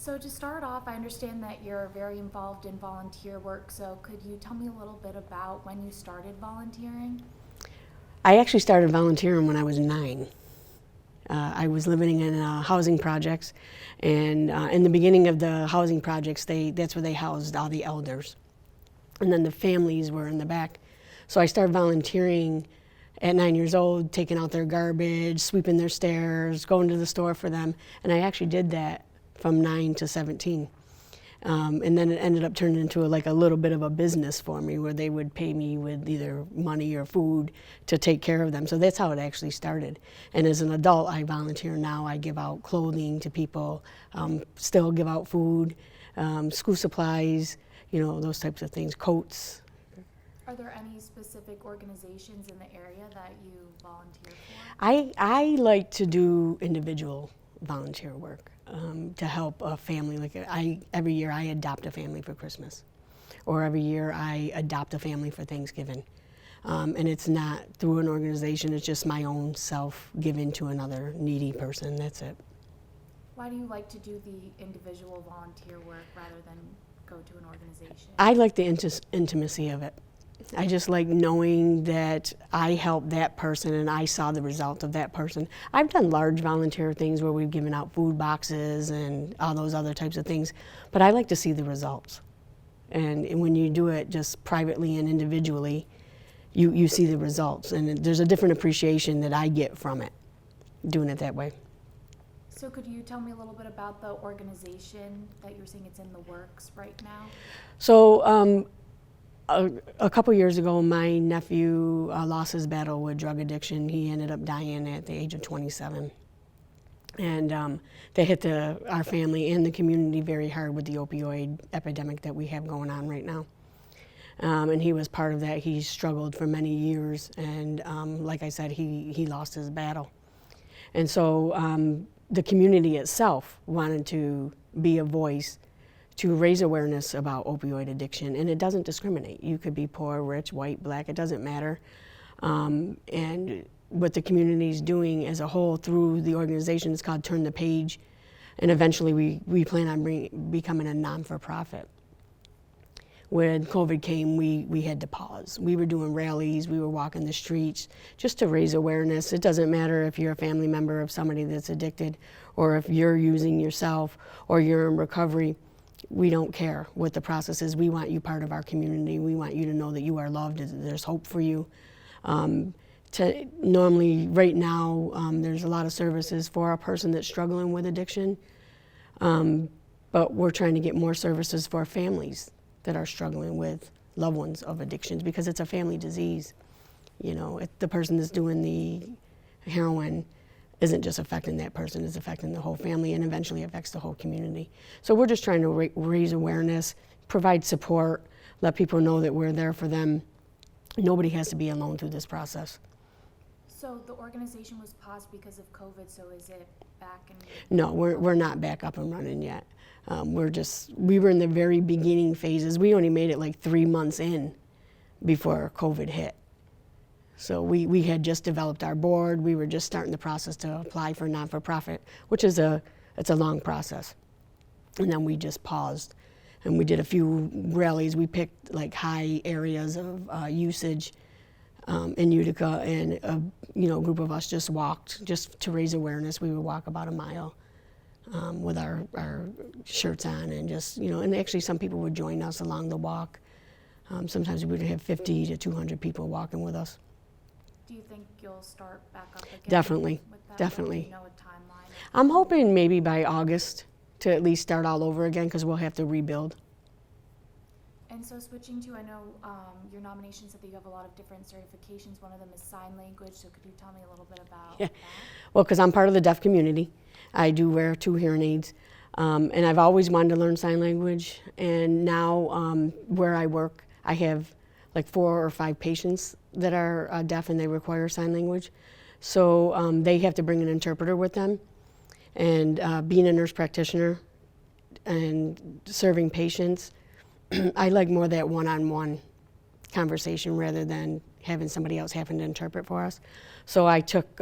So to start off, I understand that you're very involved in volunteer work, so could you tell me a little bit about when you started volunteering? I actually started volunteering when I was 9. I was living in housing projects, and in the beginning of the housing projects, that's where they housed all the elders. And then the families were in the back. So I started volunteering at 9 years old, taking out their garbage, sweeping their stairs, going to the store for them. And I actually did that from 9 to 17. And then it ended up turning into a little bit of a business for me, where they would pay me with either money or food to take care of them. So that's how it actually started. And as an adult, I volunteer now. I give out clothing to people, still give out food, school supplies, those types of things, coats. Are there any specific organizations in the area that you volunteer for? I like to do individual volunteer work. To help a family. Every year I adopt a family for Christmas, or every year I adopt a family for Thanksgiving. And it's not through an organization, it's just my own self giving to another needy person, that's it. Why do you like to do the individual volunteer work rather than go to an organization? I like the intimacy of it. I just like knowing that I helped that person and I saw the result of that person. I've done large volunteer things where we've given out food boxes and all those other types of things, but I like to see the results. And when you do it just privately and individually, you see the results, and there's a different appreciation that I get from it, doing it that way. So could you tell me a little bit about the organization that you're saying it's in the works right now? So a couple years ago, my nephew lost his battle with drug addiction. He ended up dying at the age of 27. And that hit our family and the community very hard with the opioid epidemic that we have going on right now. And he was part of that. He struggled for many years, and like I said, he lost his battle. And so the community itself wanted to be a voice to raise awareness about opioid addiction, and it doesn't discriminate. You could be poor, rich, white, black, it doesn't matter. And what the community is doing as a whole through the organization is called Turn the Page, and eventually we plan on becoming a non-for-profit. When COVID came, we had to pause. We were doing rallies, we were walking the streets just to raise awareness. It doesn't matter if you're a family member of somebody that's addicted, or if you're using yourself, or you're in recovery. We don't care what the process is. We want you part of our community. We want you to know that you are loved, there's hope for you. Normally, right now, there's a lot of services for a person that's struggling with addiction, but we're trying to get more services for families that are struggling with loved ones of addictions, because it's a family disease. The person that's doing the heroin isn't just affecting that person, it's affecting the whole family, and eventually affects the whole community. So we're just trying to raise awareness, provide support, let people know that we're there for them. Nobody has to be alone through this process. So the organization was paused because of COVID, so is it back? No, we're not back up and running yet. We were in the very beginning phases. We only made it like 3 months in before COVID hit. So we had just developed our board. We were just starting the process to apply for non-for-profit, which is it's a long process. And then we just paused, and we did a few rallies. We picked like high areas of usage in Utica, and a group of us just walked just to raise awareness. We would walk about a mile with our shirts on, and just and actually some people would join us along the walk. Sometimes we would have 50 to 200 people walking with us. Do you think you'll start back up again? Definitely, with that? definitely. Do you know a timeline? I'm hoping maybe by August to at least start all over again, because we'll have to rebuild. And so switching to, I know your nomination said that you have a lot of different certifications. One of them is sign language, so could you tell me a little bit about that? Well, because I'm part of the deaf community, I do wear 2 hearing aids, and I've always wanted to learn sign language. And now where I work, I have like 4 or 5 patients that are deaf, and they require sign language. So they have to bring an interpreter with them. And being a nurse practitioner and serving patients, I like more that one-on-one conversation rather than having somebody else having to interpret for us. So I took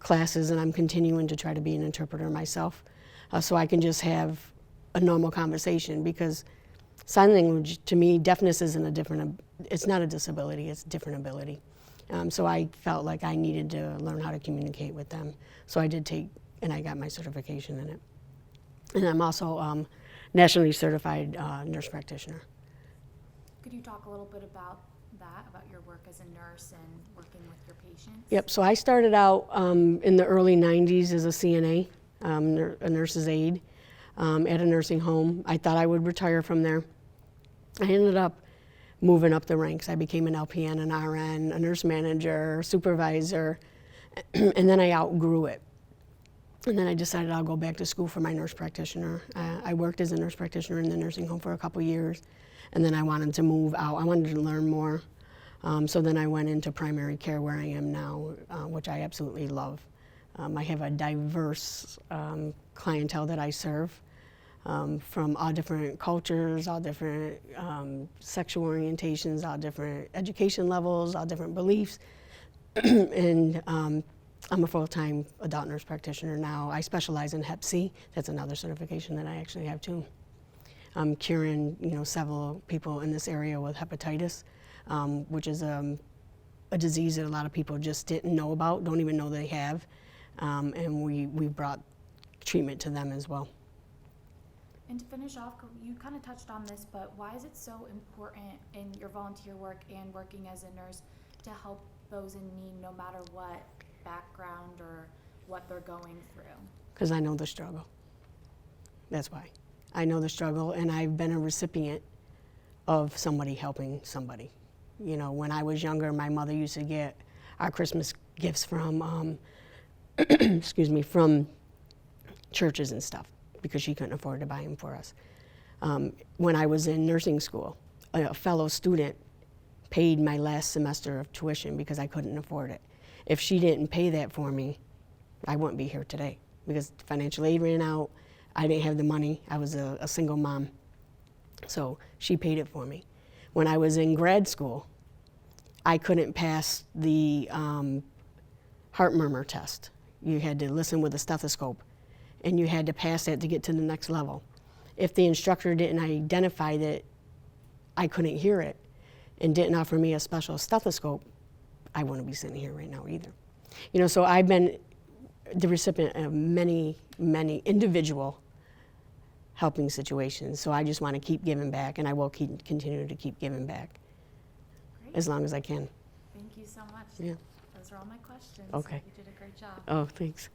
classes, and I'm continuing to try to be an interpreter myself, so I can just have a normal conversation, because sign language, to me, deafness isn't a different, it's not a disability, it's a different ability. So I felt like I needed to learn how to communicate with them. So I did take, and I got my certification in it. And I'm also nationally certified nurse practitioner. Could you talk a little bit about that, about your work as a nurse and working with your patients? Yep, so I started out in the early 90s as a CNA, a nurse's aide, at a nursing home. I thought I would retire from there. I ended up moving up the ranks. I became an LPN, an RN, a nurse manager, supervisor, and then I outgrew it. And then I decided I'll go back to school for my nurse practitioner. I worked as a nurse practitioner in the nursing home for a couple years, and then I wanted to move out. I wanted to learn more. So then I went into primary care, where I am now, which I absolutely love. I have a diverse clientele that I serve, from all different cultures, all different sexual orientations, all different education levels, all different beliefs. And I'm a full-time adult nurse practitioner now. I specialize in Hep C. That's another certification that I actually have too. I'm curing, several people in this area with hepatitis, which is a disease that a lot of people just didn't know about, don't even know they have. And we brought treatment to them as well. And to finish off, you kind of touched on this, but why is it so important in your volunteer work and working as a nurse to help those in need, no matter what background or what they're going through? Because I know the struggle. That's why. I know the struggle, and I've been a recipient of somebody helping somebody. When I was younger, my mother used to get our Christmas gifts from, from churches and stuff, because she couldn't afford to buy them for us. When I was in nursing school, a fellow student paid my last semester of tuition because I couldn't afford it. If she didn't pay that for me, I wouldn't be here today, because financial aid ran out. I didn't have the money. I was a single mom. So she paid it for me. When I was in grad school, I couldn't pass the heart murmur test. You had to listen with a stethoscope, and you had to pass that to get to the next level. If the instructor didn't identify that I couldn't hear it and didn't offer me a special stethoscope, I wouldn't be sitting here right now either. So I've been the recipient of many, many individual helping situations. So I just want to keep giving back, and I will continue to keep giving back. Great. As long as I can. Thank you so much. Yeah. Those are all my questions. Okay. You did a great job. Oh, thanks.